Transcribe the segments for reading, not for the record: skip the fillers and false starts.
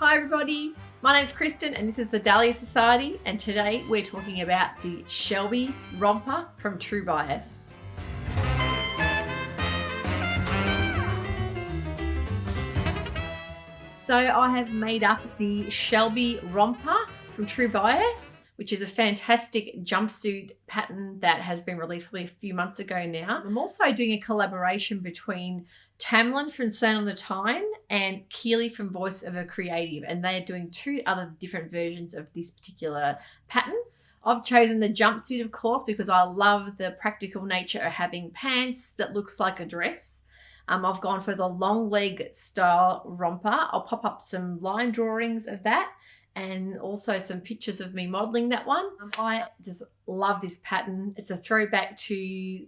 Hi everybody, my name's Kristen and this is the Dahlia Society, and today we're talking about the Shelby romper from True Bias. So I have made up the Shelby romper from True Bias, which is a fantastic jumpsuit pattern that has been released probably a few months ago now. I'm also doing a collaboration between Tamlyn from Sun on the Tyne and Kealy from Voice of a Creative, and they are doing two other different versions of this particular pattern. I've chosen the jumpsuit, of course, because I love the practical nature of having pants that looks like a dress. I've gone for the long leg style romper. I'll pop up some line drawings of that and also some pictures of me modeling that one. I just love this pattern. It's a throwback to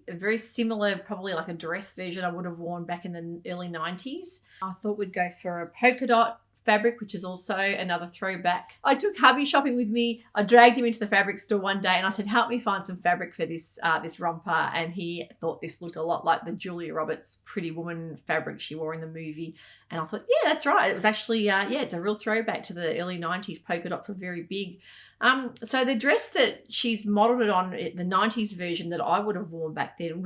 a very similar, probably like a dress version I would have worn back in the early 90s. I thought we'd go for a polka dot fabric, which is also another throwback. I took hubby shopping with me. I dragged him into the fabric store one day and I said, help me find some fabric for this romper. And he thought this looked a lot like the Julia Roberts Pretty Woman fabric she wore in the movie. And I thought, yeah, that's right. It was actually, it's a real throwback to the early 90s. Polka dots were very big. So the dress that she's modeled it on, the 90s version that I would have worn back then,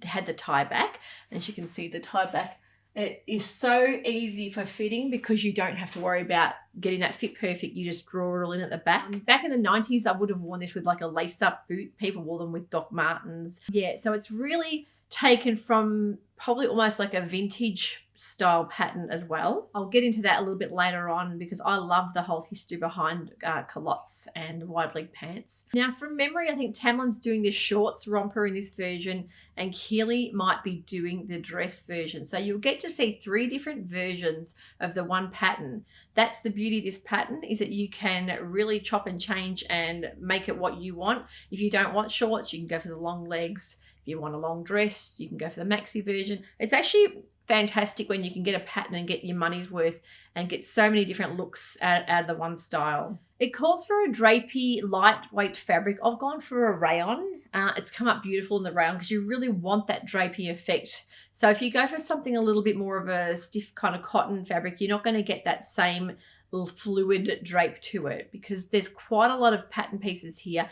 had the tie back. And as you can see, the tie back, it is so easy for fitting because you don't have to worry about getting that fit perfect. You just draw it all in at the back. Back in the 90s, I would have worn this with like a lace-up boot. People wore them with Doc Martens. Yeah, so it's really taken from probably almost like a vintage style pattern as well. I'll get into that a little bit later on because I love the whole history behind culottes and wide leg pants. Now from memory, I think Tamlyn's doing the shorts romper in this version and Kealy might be doing the dress version. So you'll get to see three different versions of the one pattern. That's the beauty of this pattern, is that you can really chop and change and make it what you want. If you don't want shorts, you can go for the long legs. If you want a long dress, you can go for the maxi version. It's actually fantastic when you can get a pattern and get your money's worth and get so many different looks out of the one style. It calls for a drapey, lightweight fabric. I've gone for a rayon. It's come up beautiful in the rayon because you really want that drapey effect. So if you go for something a little bit more of a stiff kind of cotton fabric, you're not going to get that same little fluid drape to it because there's quite a lot of pattern pieces here.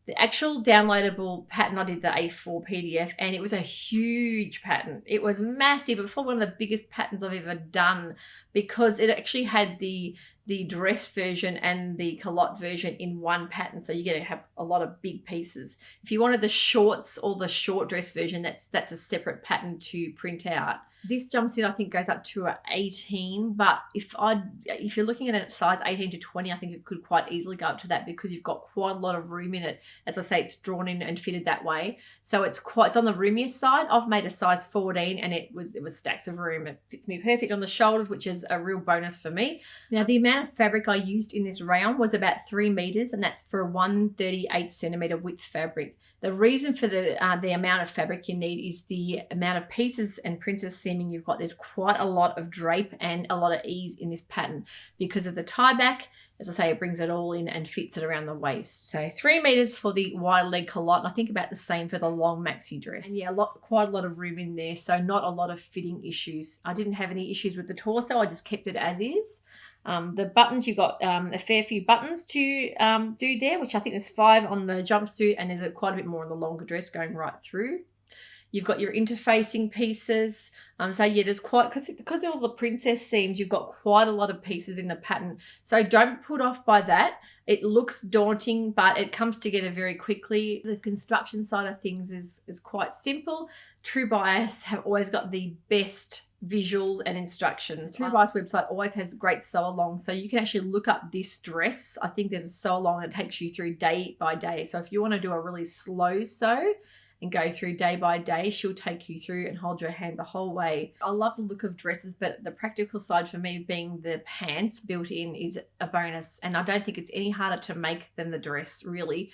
The actual downloadable pattern, I did the A4 PDF and it was a huge pattern. It was massive. It was probably one of the biggest patterns I've ever done because it actually had the dress version and the culotte version in one pattern. So you're going to have a lot of big pieces. If you wanted the shorts or the short dress version, that's a separate pattern to print out. This jumpsuit I think goes up to an 18, but if you're looking at a size 18 to 20, I think it could quite easily go up to that because you've got quite a lot of room in it. As I say, it's drawn in and fitted that way. So it's on the roomier side. I've made a size 14 and it was stacks of room. It fits me perfect on the shoulders, which is a real bonus for me. Now the amount of fabric I used in this rayon was about 3 meters, and that's for a 138 centimeter width fabric. The reason for the amount of fabric you need is the amount of pieces and princess seaming you've got. There's quite a lot of drape and a lot of ease in this pattern because of the tie back. As I say, it brings it all in and fits it around the waist. So 3 meters for the wide leg culotte, and I think about the same for the long maxi dress. And yeah, quite a lot of room in there, so not a lot of fitting issues. I didn't have any issues with the torso. I just kept it as is. The buttons, you've got a fair few buttons to do there, which I think there's 5 on the jumpsuit and there's quite a bit more on the longer dress going right through. You've got your interfacing pieces. So yeah, there's quite, because of all the princess seams, you've got quite a lot of pieces in the pattern. So don't be put off by that. It looks daunting, but it comes together very quickly. The construction side of things is quite simple. True Bias have always got the best visuals and instructions. True Bias website always has great sew along, so you can actually look up this dress. I think there's a sew along that takes you through day by day. So if you want to do a really slow sew and go through day by day, she'll take you through and hold your hand the whole way. I love the look of dresses, but the practical side for me being the pants built in is a bonus, and I don't think it's any harder to make than the dress, really.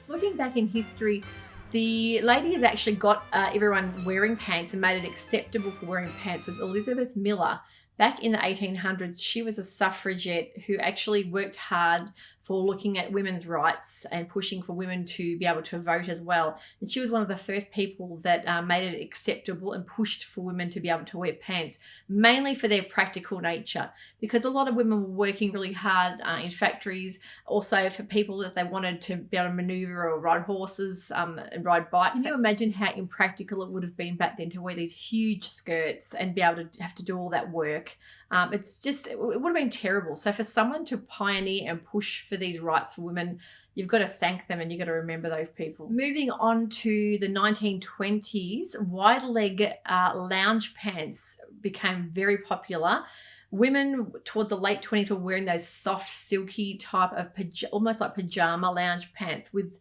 Looking back in history, the lady has actually got everyone wearing pants and made it acceptable for wearing pants was Elizabeth Miller. Back in the 1800s, she was a suffragette who actually worked hard for looking at women's rights and pushing for women to be able to vote as well. And she was one of the first people that made it acceptable and pushed for women to be able to wear pants, mainly for their practical nature, because a lot of women were working really hard in factories, also for people that they wanted to be able to maneuver or ride horses and ride bikes. Can you imagine how impractical it would have been back then to wear these huge skirts and be able to have to do all that work? It would have been terrible. So for someone to pioneer and push for these rights for women, you've got to thank them and you've got to remember those people. Moving on to the 1920s, wide leg lounge pants became very popular. Women towards the late 20s were wearing those soft, silky type of almost like pajama lounge pants with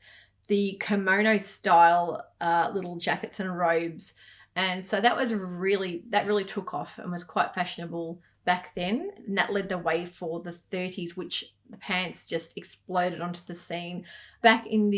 the kimono style little jackets and robes. And so that really took off and was quite fashionable back then. And that led the way for the 30s, which the pants just exploded onto the scene. Back in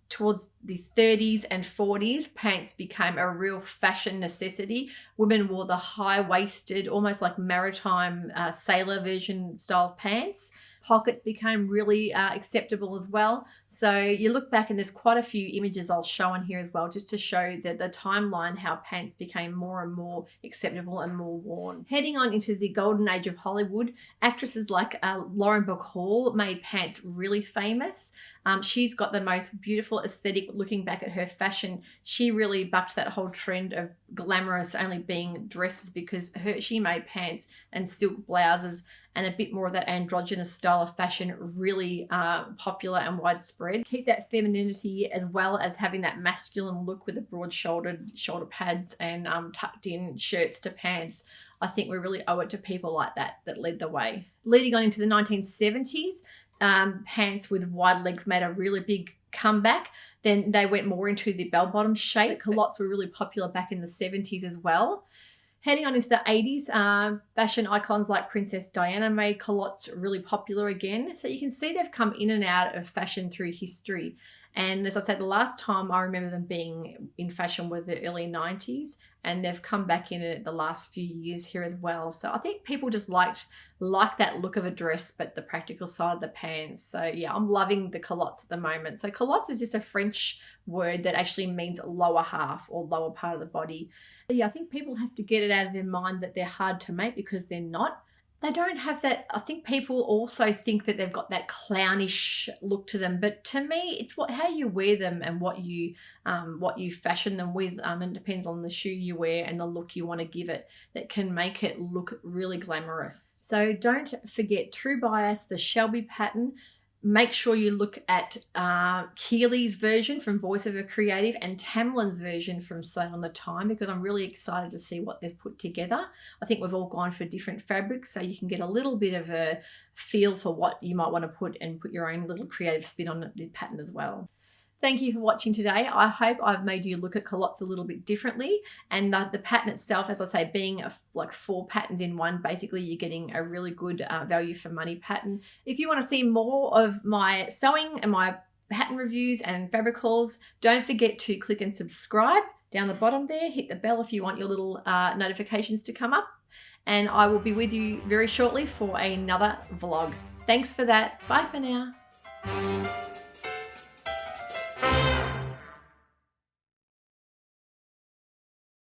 towards the 30s and 40s, pants became a real fashion necessity. Women wore the high-waisted, almost like maritime sailor version style pants. Pockets became really acceptable as well. So you look back and there's quite a few images I'll show on here as well, just to show that the timeline, how pants became more and more acceptable and more worn. Heading on into the golden age of Hollywood, actresses like Lauren Bacall made pants really famous. She's got the most beautiful aesthetic. Looking back at her fashion, she really bucked that whole trend of glamorous only being dresses, because she made pants and silk blouses and a bit more of that androgynous style of fashion really popular and widespread. Keep that femininity as well as having that masculine look with the broad-shouldered shoulder pads and tucked in shirts to pants. I think we really owe it to people like that led the way. Leading on into the 1970s, pants with wide legs made a really big comeback. Then they went more into the bell-bottom shape. Culottes were really popular back in the 70s as well. Heading on into the 80s, fashion icons like Princess Diana made culottes really popular again. So you can see they've come in and out of fashion through history. And as I said, the last time I remember them being in fashion was the early 90s, and they've come back in it the last few years here as well. So I think people just like that look of a dress, but the practical side of the pants. So yeah, I'm loving the culottes at the moment. So culottes is just a French word that actually means lower half or lower part of the body. But yeah, I think people have to get it out of their mind that they're hard to make, because they're not. They don't have that. I think people also think that they've got that clownish look to them, but to me, it's how you wear them and what you fashion them with. It depends on the shoe you wear and the look you want to give it that can make it look really glamorous. So don't forget True Bias, the Shelby Pattern. Make sure you look at Kealy's version from Voiceover Creative and Tamlyn's version from Sewn on the Tyne, because I'm really excited to see what they've put together. I think we've all gone for different fabrics, so you can get a little bit of a feel for what you might want to put your own little creative spin on the pattern as well. Thank you for watching today. I hope I've made you look at culottes a little bit differently, and the pattern itself, as I say, being like 4 patterns in one, basically you're getting a really good value for money pattern. If you want to see more of my sewing and my pattern reviews and fabric hauls, don't forget to click and subscribe down the bottom there. Hit the bell if you want your little notifications to come up, and I will be with you very shortly for another vlog. Thanks for that. Bye for now.